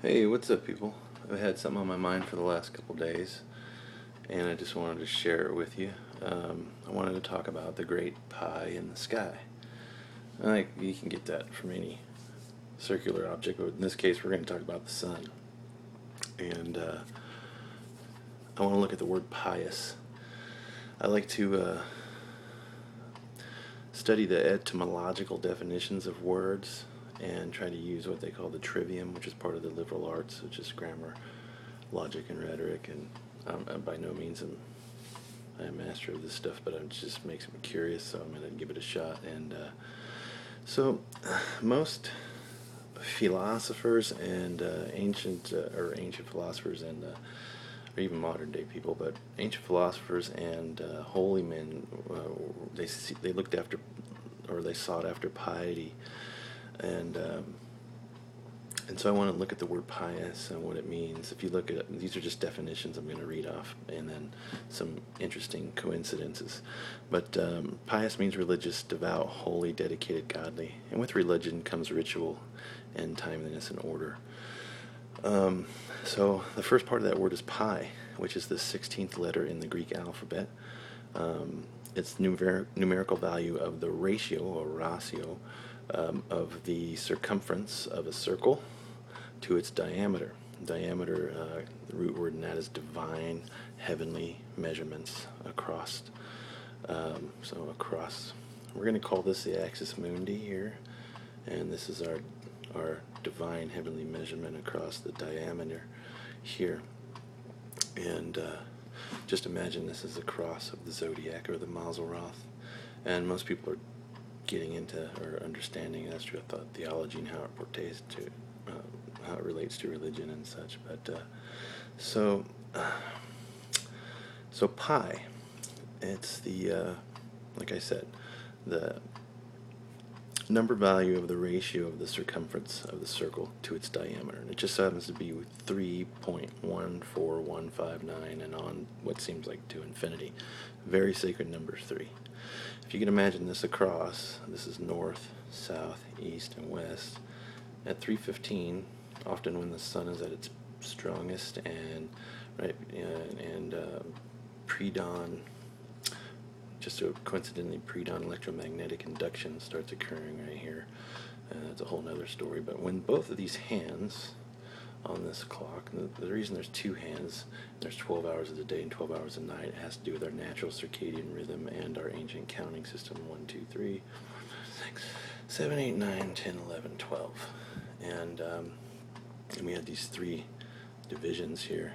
Hey, what's up, people? I've had something on my mind for the last couple days, and I just wanted to share it with you. I wanted to talk about the great pie in the sky. Like, you can get that from any circular object, but in this case, we're going to talk about the sun. And I want to look at the word pious. I like to study the etymological definitions of words and try to use what they call the trivium, which is part of the liberal arts, which is grammar, logic, and rhetoric. And by no means am I a master of this stuff, but it just makes me curious, so I'm going to give it a shot. And most philosophers and ancient philosophers and or even modern day people, but ancient philosophers and holy men, they looked after, or they sought after piety, and so I want to look at the word pious and what it means. If you look at these are just definitions I'm going to read off, and then some interesting coincidences. But pious means religious, devout, holy, dedicated, godly, and with religion comes ritual and timeliness and order. So the first part of that word is pi, which is the 16th letter in the Greek alphabet. It's numerical value of the ratio, or ratio, of the circumference of a circle to its diameter. Diameter, the root word in that is divine, heavenly measurements across. Across, we're going to call this the axis mundi here, and this is our divine heavenly measurement across the diameter here. And just imagine this is the cross of the zodiac, or the Mazel Roth. And most people are getting into or understanding astro theology and how it pertains to, how it relates to religion and such. But so pi, it's the like I said, the number value of the ratio of the circumference of the circle to its diameter, and it just happens to be 3.14159 and on what seems like to infinity. Very sacred number 3. If you can imagine this across, this is north, south, east, and west. At 3:15, often when the sun is at its strongest and pre-dawn, just so coincidentally, pre-dawn electromagnetic induction starts occurring right here. That's a whole nother story. But when both of these hands on this clock, the reason there's two hands, there's 12 hours of the day and 12 hours of night, it has to do with our natural circadian rhythm and our ancient counting system: 1, 2, 3, 6, 7, 8, 9, 10, 11, 12. And we had these 3 divisions here,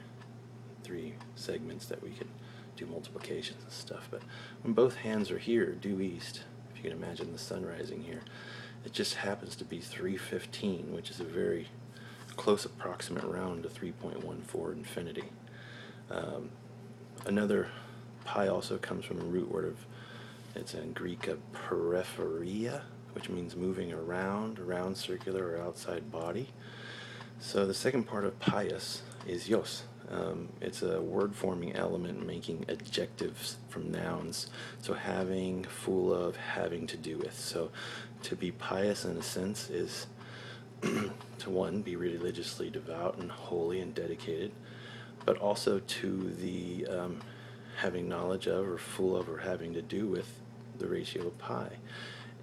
3 segments that we could do multiplications and stuff. But when both hands are here, due east, if you can imagine the sun rising here, it just happens to be 3:15, which is a very close approximate round to 3.14 infinity. Another pi also comes from a root word of, it's in Greek, peripheria, which means moving around circular or outside body. So the second part of pious is yos. It's a word-forming element making adjectives from nouns. So having, full of, having to do with. So to be pious in a sense is to, one, be religiously devout and holy and dedicated, but also to the having knowledge of, or full of, or having to do with the ratio of pi.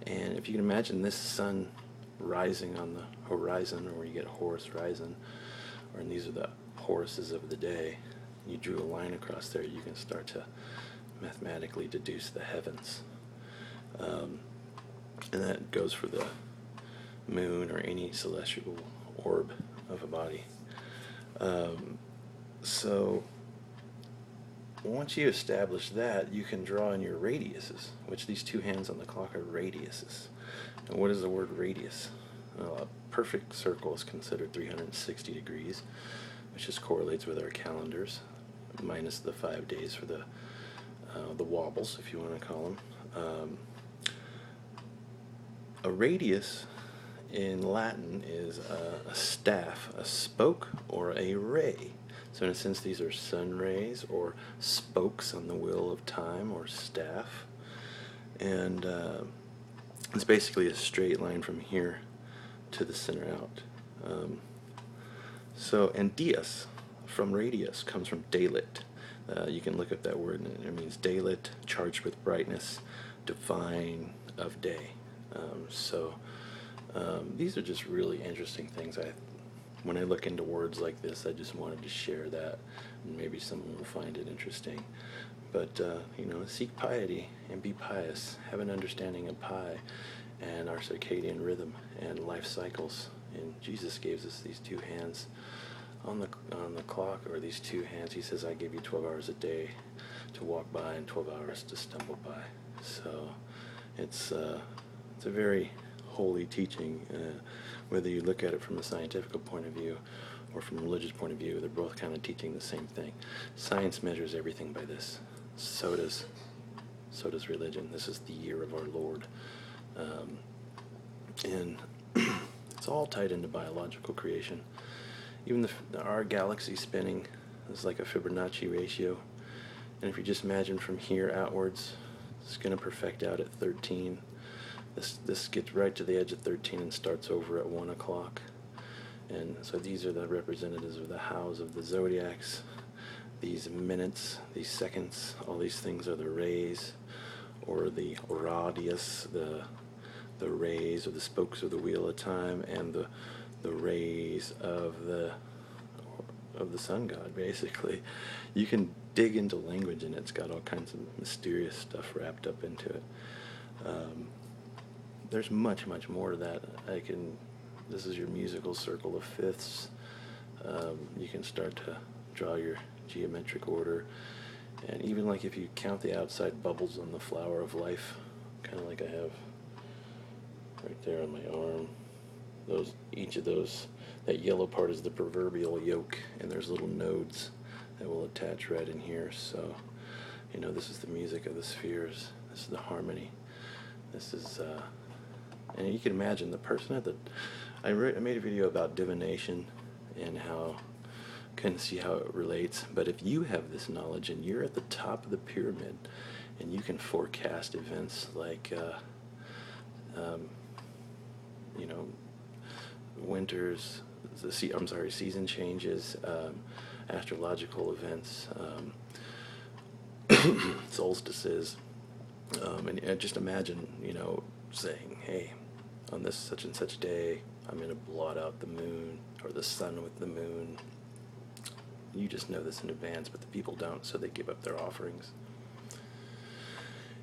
And if you can imagine this sun rising on the horizon, or where you get Horus rising, or and these are the Horuses of the day, you drew a line across there, you can start to mathematically deduce the heavens. And that goes for the moon or any celestial orb of a body. So once you establish that, you can draw in your radiuses, which these 2 hands on the clock are radiuses. And what is the word radius? Well, a perfect circle is considered 360 degrees, which just correlates with our calendars, minus the 5 days for the wobbles, if you want to call them. A radius in Latin is a staff, a spoke, or a ray. So in a sense, these are sun rays, or spokes on the wheel of time, or staff. And it's basically a straight line from here to the center out. So, and dias, from radius, comes from daylit. You can look up that word, and it means daylit, charged with brightness, divine, of day. These are just really interesting things. When I look into words like this, I just wanted to share that, and maybe someone will find it interesting. But, seek piety and be pious. Have an understanding of pi and our circadian rhythm and life cycles. And Jesus gives us these two hands on the clock, or these two hands. He says, I give you 12 hours a day to walk by and 12 hours to stumble by. So it's a very holy teaching. Whether you look at it from a scientific point of view or from a religious point of view, they're both kind of teaching the same thing. Science measures everything by this. So does religion. This is the year of our Lord. And it's all tied into biological creation. Even our galaxy spinning is like a Fibonacci ratio. And if you just imagine from here outwards, it's going to perfect out at 13. This gets right to the edge of 13 and starts over at 1 o'clock. And so these are the representatives of the hows of the zodiacs. These minutes, these seconds, all these things are the rays, or the radius, the rays or the spokes of the wheel of time, and the rays of the sun god, basically. You can dig into language, and it's got all kinds of mysterious stuff wrapped up into it. There's much, much more to that. This is your musical circle of fifths. You can start to draw your geometric order, and even like if you count the outside bubbles on the flower of life, kind of like I have right there on my arm. Each of those, that yellow part is the proverbial yoke, and there's little nodes that will attach right in here. So, this is the music of the spheres. This is the harmony. This is, and you can imagine the person I made a video about divination and how, kind of see how it relates. But if you have this knowledge and you're at the top of the pyramid, and you can forecast events like, winters, season changes, astrological events, solstices, and just imagine, saying, hey, on this such and such day, I'm going to blot out the moon, or the sun with the moon. You just know this in advance, but the people don't, so they give up their offerings.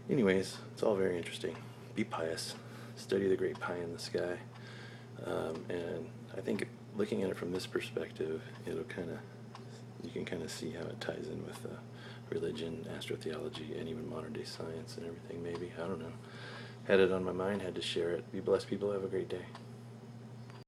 Anyways, it's all very interesting. Be pious. Study the great pie in the sky. And I think looking at it from this perspective, you can kind of see how it ties in with religion, astrotheology, and even modern day science and everything, maybe. I don't know. Had it on my mind, had to share it. Be blessed, people. Have a great day.